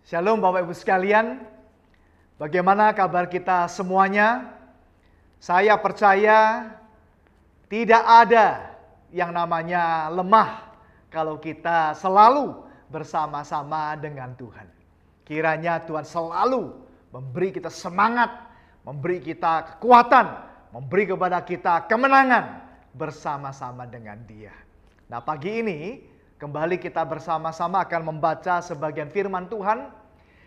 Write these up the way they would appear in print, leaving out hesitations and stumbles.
Shalom Bapak Ibu sekalian, bagaimana kabar kita semuanya? Saya percaya tidak ada yang namanya lemah kalau kita selalu bersama-sama dengan Tuhan. Kiranya Tuhan selalu memberi kita semangat, memberi kita kekuatan, memberi kepada kita kemenangan bersama-sama dengan Dia. Nah, pagi ini kembali kita bersama-sama akan membaca sebagian firman Tuhan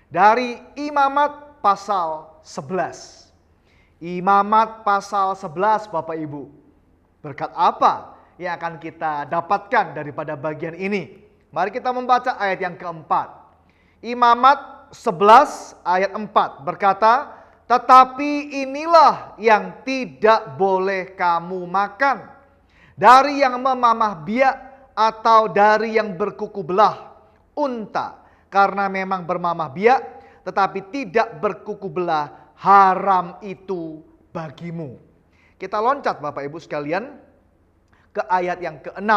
dari Imamat pasal 11. Imamat pasal 11 Bapak Ibu. Berkat apa yang akan kita dapatkan daripada bagian ini? Mari kita membaca ayat yang keempat. Imamat 11 ayat 4 berkata, "Tetapi inilah yang tidak boleh kamu makan, dari yang memamah biak atau dari yang berkuku belah unta, karena memang bermamah biak tetapi tidak berkuku belah haram itu bagimu." Kita loncat Bapak Ibu sekalian ke ayat yang ke-6.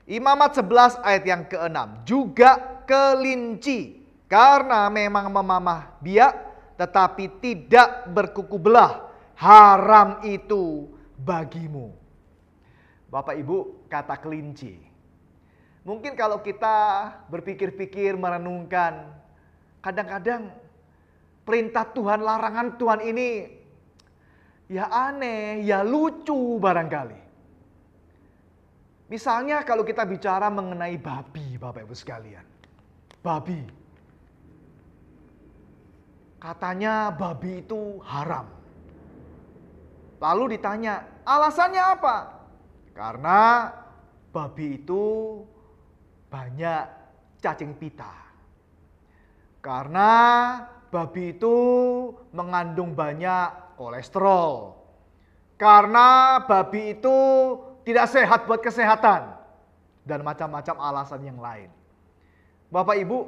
Imamat 11 ayat yang ke-6. "Juga kelinci, karena memang memamah biak tetapi tidak berkuku belah haram itu bagimu." Bapak Ibu, kata kelinci. Mungkin kalau kita berpikir-pikir, merenungkan, kadang-kadang perintah Tuhan, larangan Tuhan ini ya aneh, ya lucu barangkali. Misalnya kalau kita bicara mengenai babi, Bapak Ibu sekalian. Babi. Katanya babi itu haram. Lalu ditanya, alasannya apa? Karena babi itu banyak cacing pita. Karena babi itu mengandung banyak kolesterol. Karena babi itu tidak sehat buat kesehatan. Dan macam-macam alasan yang lain. Bapak Ibu,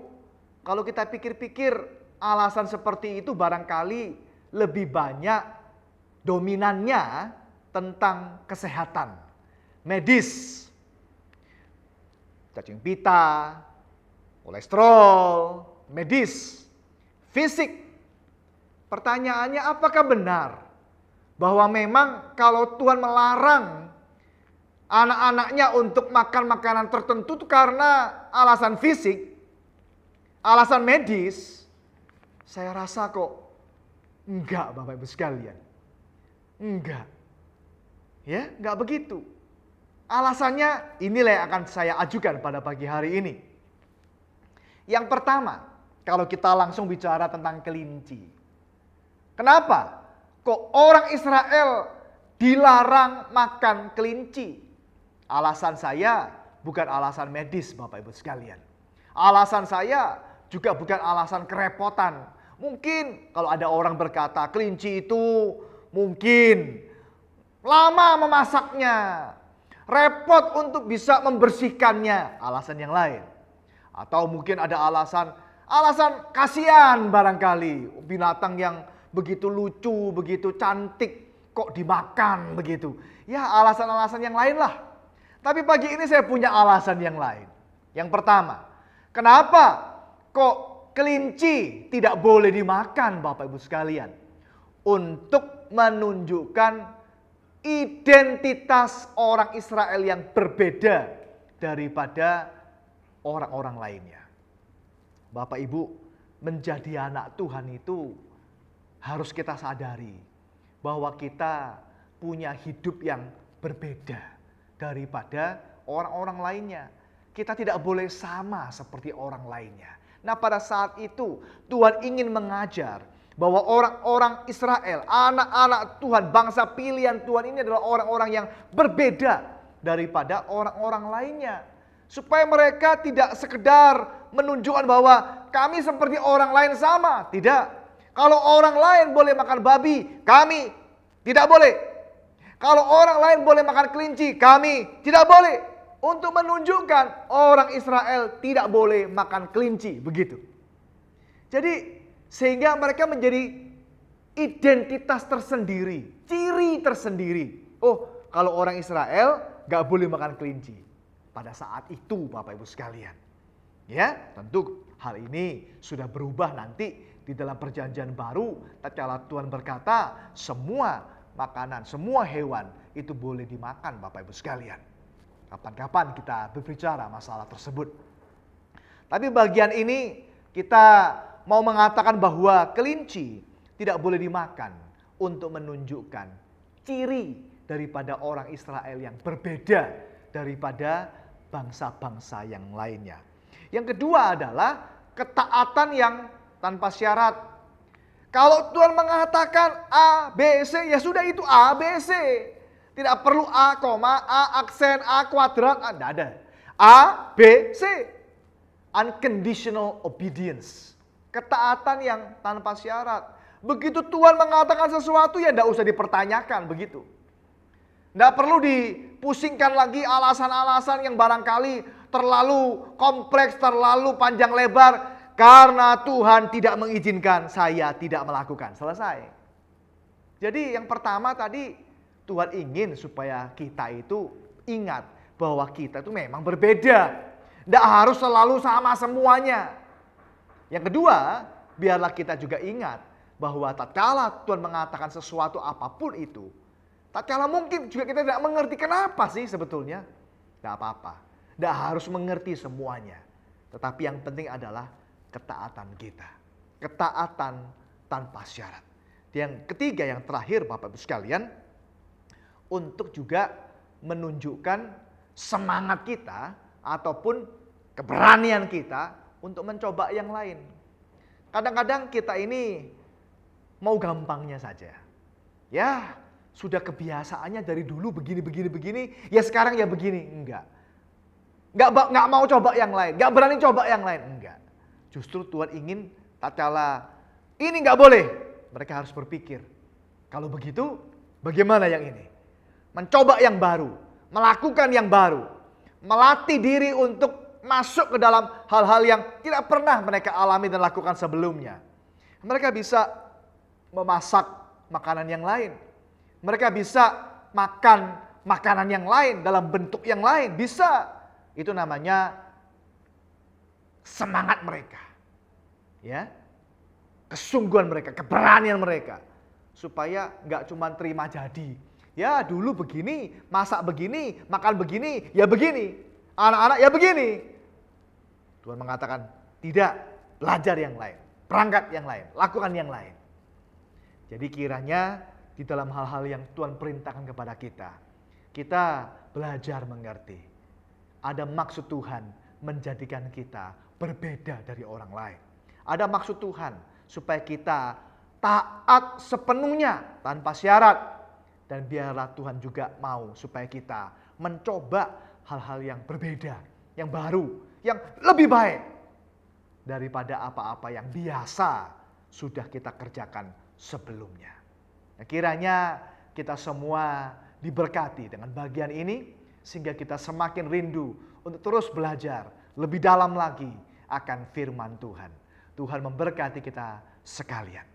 kalau kita pikir-pikir alasan seperti itu barangkali lebih banyak dominannya tentang kesehatan medis, cacing pita, kolesterol, medis, fisik. Pertanyaannya, apakah benar bahwa memang kalau Tuhan melarang anak-anaknya untuk makan makanan tertentu itu karena alasan fisik, alasan medis? Saya rasa kok enggak, Bapak Ibu sekalian. Enggak. Ya, enggak begitu. Alasannya inilah yang akan saya ajukan pada pagi hari ini. Yang pertama, kalau kita langsung bicara tentang kelinci. Kenapa kok orang Israel dilarang makan kelinci? Alasan saya bukan alasan medis, Bapak Ibu sekalian. Alasan saya juga bukan alasan kerepotan. Mungkin kalau ada orang berkata kelinci itu mungkin lama memasaknya, repot untuk bisa membersihkannya, alasan yang lain. Atau mungkin ada alasan kasihan barangkali, binatang yang begitu lucu, begitu cantik kok dimakan begitu. Ya, alasan-alasan yang lain lah. Tapi pagi ini saya punya alasan yang lain. Yang pertama, kenapa kok kelinci tidak boleh dimakan Bapak Ibu sekalian? Untuk menunjukkan identitas orang Israel yang berbeda daripada orang-orang lainnya. Bapak Ibu, menjadi anak Tuhan itu harus kita sadari bahwa kita punya hidup yang berbeda daripada orang-orang lainnya. Kita tidak boleh sama seperti orang lainnya. Nah, pada saat itu Tuhan ingin mengajar bahwa orang-orang Israel, anak-anak Tuhan, bangsa pilihan Tuhan ini adalah orang-orang yang berbeda daripada orang-orang lainnya. Supaya mereka tidak sekedar menunjukkan bahwa kami seperti orang lain sama. Tidak. Kalau orang lain boleh makan babi, kami tidak boleh. Kalau orang lain boleh makan kelinci, kami tidak boleh. Untuk menunjukkan orang Israel tidak boleh makan kelinci. Begitu. Jadi sehingga mereka menjadi identitas tersendiri, ciri tersendiri. Oh, kalau orang Israel gak boleh makan kelinci. Pada saat itu Bapak Ibu sekalian. Ya, tentu Hal ini sudah berubah nanti di dalam perjanjian baru. Tatkala Tuhan berkata, semua makanan, semua hewan itu boleh dimakan Bapak Ibu sekalian. Kapan-kapan kita berbicara masalah tersebut. Tapi bagian ini kita mau mengatakan bahwa kelinci tidak boleh dimakan untuk menunjukkan ciri daripada orang Israel yang berbeda daripada bangsa-bangsa yang lainnya. Yang kedua adalah ketaatan yang tanpa syarat. Kalau Tuhan mengatakan A, B, C, ya sudah itu A, B, C. Tidak perlu A, A, aksen, A, kuadrat, tidak ada. A, B, C. Unconditional obedience. Ketaatan yang tanpa syarat. Begitu Tuhan mengatakan sesuatu ya tidak usah dipertanyakan begitu. Tidak perlu dipusingkan lagi alasan-alasan yang barangkali terlalu kompleks, terlalu panjang lebar. Karena Tuhan tidak mengizinkan, saya tidak melakukan. Selesai. Jadi yang pertama tadi, Tuhan ingin supaya kita itu ingat bahwa kita itu memang berbeda. Tidak harus selalu sama semuanya. Yang kedua, biarlah kita juga ingat bahwa tatkala Tuhan mengatakan sesuatu apapun itu, tatkala mungkin juga kita tidak mengerti kenapa sih sebetulnya. Tidak apa-apa. Tidak harus mengerti semuanya. Tetapi yang penting adalah ketaatan kita. Ketaatan tanpa syarat. Yang ketiga, yang terakhir Bapak Ibu sekalian, untuk juga menunjukkan semangat kita ataupun keberanian kita untuk mencoba yang lain. Kadang-kadang kita ini mau gampangnya saja. Ya, sudah kebiasaannya dari dulu begini, ya sekarang ya begini. Enggak mau coba yang lain, enggak berani coba yang lain, enggak. Justru Tuhan ingin tatkala ini enggak boleh, mereka harus berpikir, kalau begitu bagaimana yang ini? Mencoba yang baru, melakukan yang baru, melatih diri untuk masuk ke dalam hal-hal yang tidak pernah mereka alami dan lakukan sebelumnya. Mereka bisa memasak makanan yang lain. Mereka bisa makan makanan yang lain dalam bentuk yang lain. Bisa. Itu namanya semangat mereka. Ya. Kesungguhan mereka, keberanian mereka. Supaya enggak cuma terima jadi. Ya dulu begini, masak begini, makan begini, ya begini. Anak-anak ya begini. Tuhan mengatakan, tidak, belajar yang lain, perangkat yang lain, lakukan yang lain. Jadi kiranya di dalam hal-hal yang Tuhan perintahkan kepada kita belajar mengerti. Ada maksud Tuhan menjadikan kita berbeda dari orang lain. Ada maksud Tuhan supaya kita taat sepenuhnya tanpa syarat. Dan biarlah Tuhan juga mau supaya kita mencoba hal-hal yang berbeda, yang baru, yang lebih baik daripada apa-apa yang biasa sudah kita kerjakan sebelumnya. Nah, kiranya kita semua diberkati dengan bagian ini sehingga kita semakin rindu untuk terus belajar lebih dalam lagi akan firman Tuhan. Tuhan memberkati kita sekalian.